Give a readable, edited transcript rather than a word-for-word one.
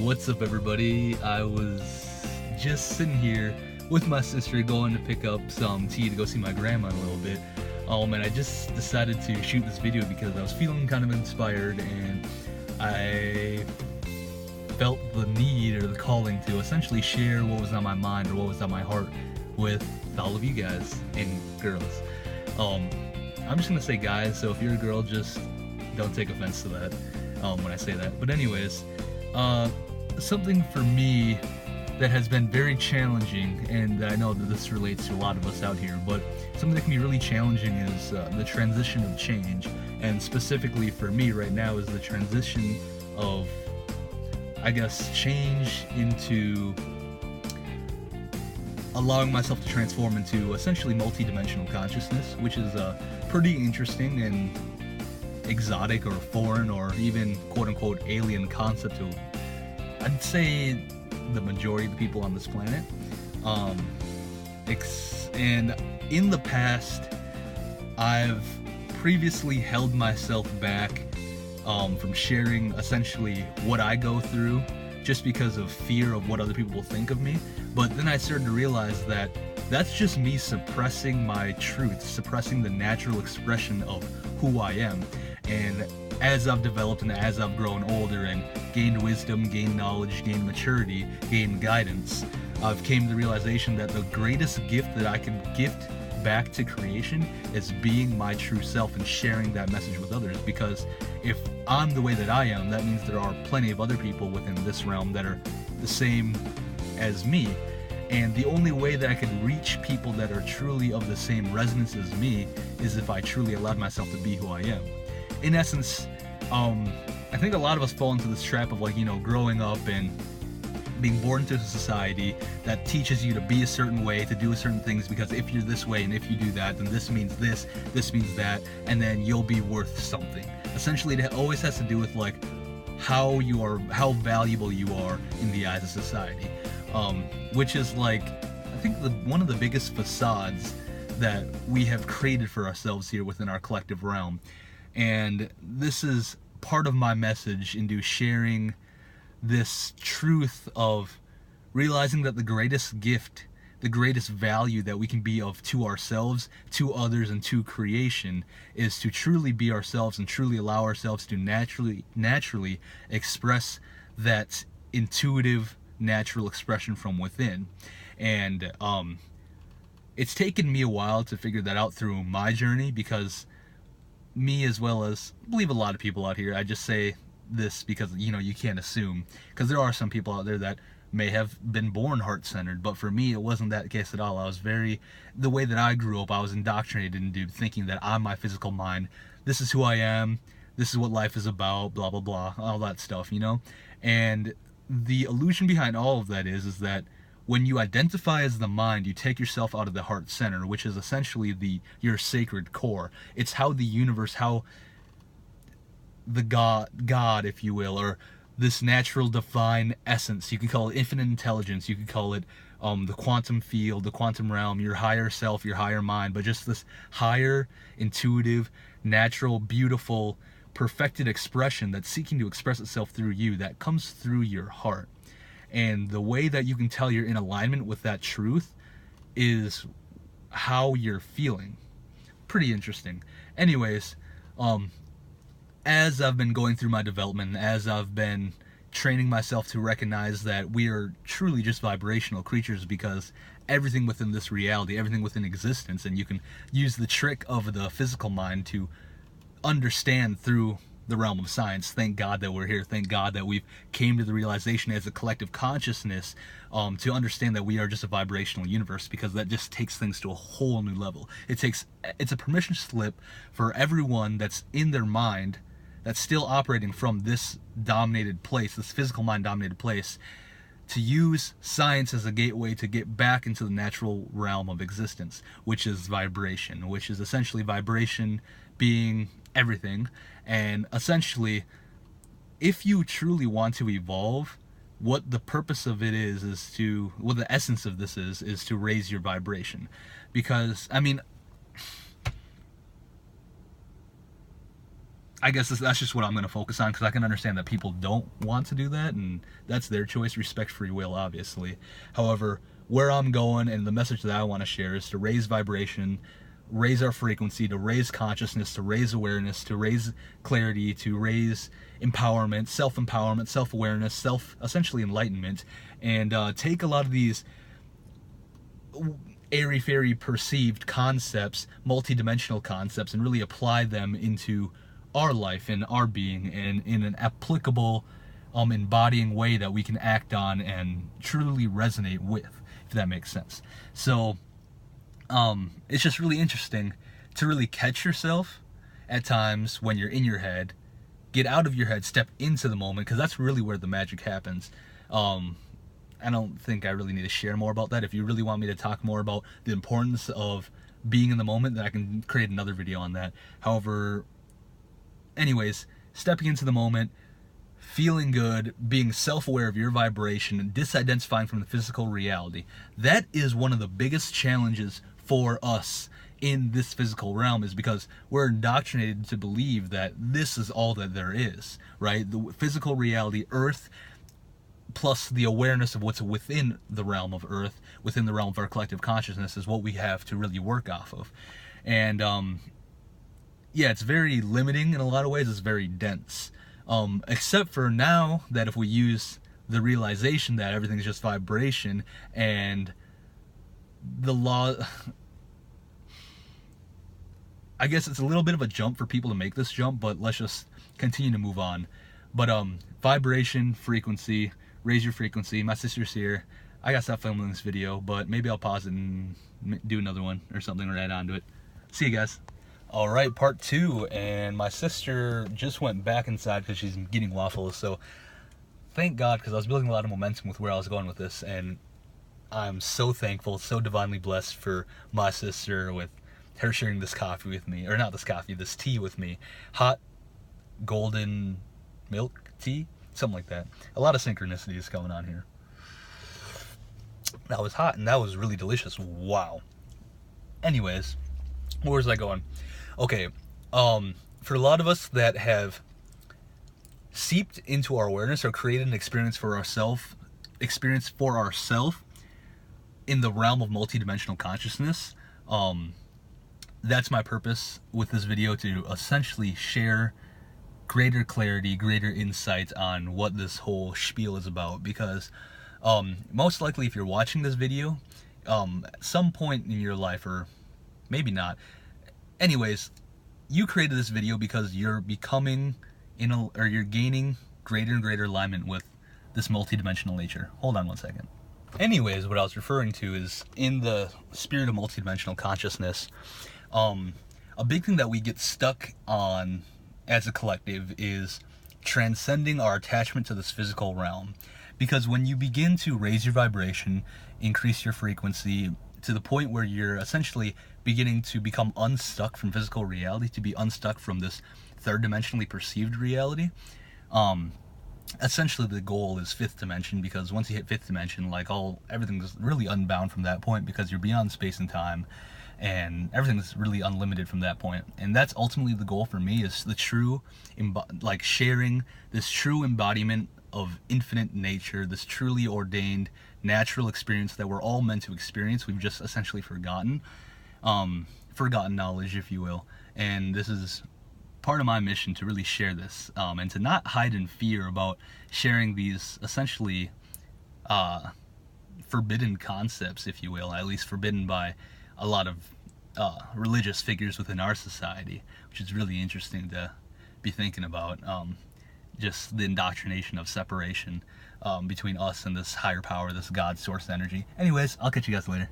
What's up, everybody? I was just sitting here with my sister going to pick up some tea to go see my grandma in a little bit. And I just decided to shoot this video because I was feeling kind of inspired and I felt the need or the calling to essentially share what was on my mind or what was on my heart with all of you guys and girls. I'm just gonna say guys, so if you're a girl, just don't take offense to that when I say that. But anyways, something for me that has been very challenging, and I know that this relates to a lot of us out here, but something that can be really challenging is the transition of change. And specifically for me right now is the transition of, I guess, change into allowing myself to transform into essentially multi-dimensional consciousness, which is pretty interesting and exotic or foreign or even quote-unquote alien concept to, I'd say, the majority of the people on this planet. And in the past, I've previously held myself back from sharing essentially what I go through just because of fear of what other people will think of me. But then I started to realize that that's just me suppressing my truth, suppressing the natural expression of who I am. And as I've developed and as I've grown older and gained wisdom, gained knowledge, gained maturity, gained guidance, I've came to the realization that the greatest gift that I can gift back to creation is being my true self and sharing that message with others. Because if I'm the way that I am, that means there are plenty of other people within this realm that are the same as me. And the only way that I can reach people that are truly of the same resonance as me is if I truly allowed myself to be who I am. In essence, I think a lot of us fall into this trap of, like, growing up and being born into a society that teaches you to be a certain way, to do certain things, because if you're this way and if you do that, then this means this means that, and then you'll be worth something. Essentially, it always has to do with, like, how valuable you are in the eyes of society, which is, like, I think one of the biggest facades that we have created for ourselves here within our collective realm. And this is part of my message into sharing this truth of realizing that the greatest gift, the greatest value that we can be of to ourselves, to others, and to creation is to truly be ourselves and truly allow ourselves to naturally express that intuitive, natural expression from within. And it's taken me a while to figure that out through my journey, because me, as well as I believe a lot of people out here, I just say this because you can't assume, because there are some people out there that may have been born heart-centered, but for me it wasn't that case at all. The way that I grew up, I was indoctrinated into thinking that I'm my physical mind, this is who I am, this is what life is about, blah blah blah, all that stuff, and the illusion behind all of that is that when you identify as the mind, you take yourself out of the heart center, which is essentially your sacred core. It's how the universe, how the God, if you will, or this natural divine essence, you can call it infinite intelligence, you can call it the quantum field, the quantum realm, your higher self, your higher mind, but just this higher, intuitive, natural, beautiful, perfected expression that's seeking to express itself through you, that comes through your heart. And the way that you can tell you're in alignment with that truth is how you're feeling. Pretty interesting. Anyways, as I've been going through my development, as I've been training myself to recognize that we are truly just vibrational creatures, because everything within this reality, everything within existence, and you can use the trick of the physical mind to understand through the realm of science. Thank God that we're here. Thank God that we've came to the realization as a collective consciousness to understand that we are just a vibrational universe, because that just takes things to a whole new level. It's a permission slip for everyone that's in their mind, that's still operating from this dominated place, this physical mind dominated place, to use science as a gateway to get back into the natural realm of existence, which is vibration, which is essentially vibration being everything. And essentially, if you truly want to evolve, what the purpose of it is what the essence of this is to raise your vibration. Because, I mean, I guess that's just what I'm going to focus on, because I can understand that people don't want to do that, and that's their choice. Respect free will, obviously. However, where I'm going and the message that I want to share is to raise vibration, raise our frequency, to raise consciousness, to raise awareness, to raise clarity, to raise empowerment, self-empowerment, self-awareness, essentially enlightenment, and take a lot of these airy-fairy perceived concepts, multi-dimensional concepts, and really apply them into our life and our being, and in an applicable, embodying way that we can act on and truly resonate with, if that makes sense. So it's just really interesting to really catch yourself at times when you're in your head, get out of your head, step into the moment, because that's really where the magic happens. I don't think I really need to share more about that. If you really want me to talk more about the importance of being in the moment, then I can create another video on that. However, anyways, stepping into the moment, feeling good, being self-aware of your vibration, and disidentifying from the physical reality. That is one of the biggest challenges for us in this physical realm, is because we're indoctrinated to believe that this is all that there is, right? The physical reality, Earth, plus the awareness of what's within the realm of Earth, within the realm of our collective consciousness, is what we have to really work off of. And yeah, it's very limiting in a lot of ways. It's very dense. Except for now that if we use the realization that everything's just vibration, and the law, I guess it's a little bit of a jump for people to make this jump, but let's just continue to move on. But vibration, frequency, raise your frequency. My sister's here. I gotta stop filming this video, but maybe I'll pause it and do another one or something right onto it. See you guys. All right, part 2, and my sister just went back inside because she's getting waffles. So thank God, because I was building a lot of momentum with where I was going with this, and I'm so thankful, so divinely blessed for my sister, with her sharing this coffee with me, or not this coffee, this tea with me. Hot golden milk tea, something like that. A lot of synchronicities going on here. That was hot, and that was really delicious. Wow. Anyways, where was I going? Okay, for a lot of us that have seeped into our awareness or created an experience for ourselves, in the realm of multidimensional consciousness, that's my purpose with this video, to essentially share greater clarity, greater insight on what this whole spiel is about. Because most likely, if you're watching this video, at some point in your life, or maybe not, anyways, you created this video because you're becoming you're gaining greater and greater alignment with this multidimensional nature. Hold on one second. Anyways, what I was referring to is, in the spirit of multidimensional consciousness, a big thing that we get stuck on as a collective is transcending our attachment to this physical realm. Because when you begin to raise your vibration, increase your frequency, to the point where you're essentially beginning to become unstuck from physical reality, to be unstuck from this third dimensionally perceived reality, essentially the goal is 5th dimension, because once you hit 5th dimension, like, everything's really unbound from that point, because you're beyond space and time, and everything's really unlimited from that point. And that's ultimately the goal for me, is the true, like, sharing this true embodiment of infinite nature, this truly ordained natural experience that we're all meant to experience. We've just essentially forgotten knowledge, if you will. And this is part of my mission, to really share this, and to not hide in fear about sharing these essentially forbidden concepts, if you will, at least forbidden by a lot of religious figures within our society, which is really interesting to be thinking about. Just the indoctrination of separation between us and this higher power, this God source energy. Anyways, I'll catch you guys later.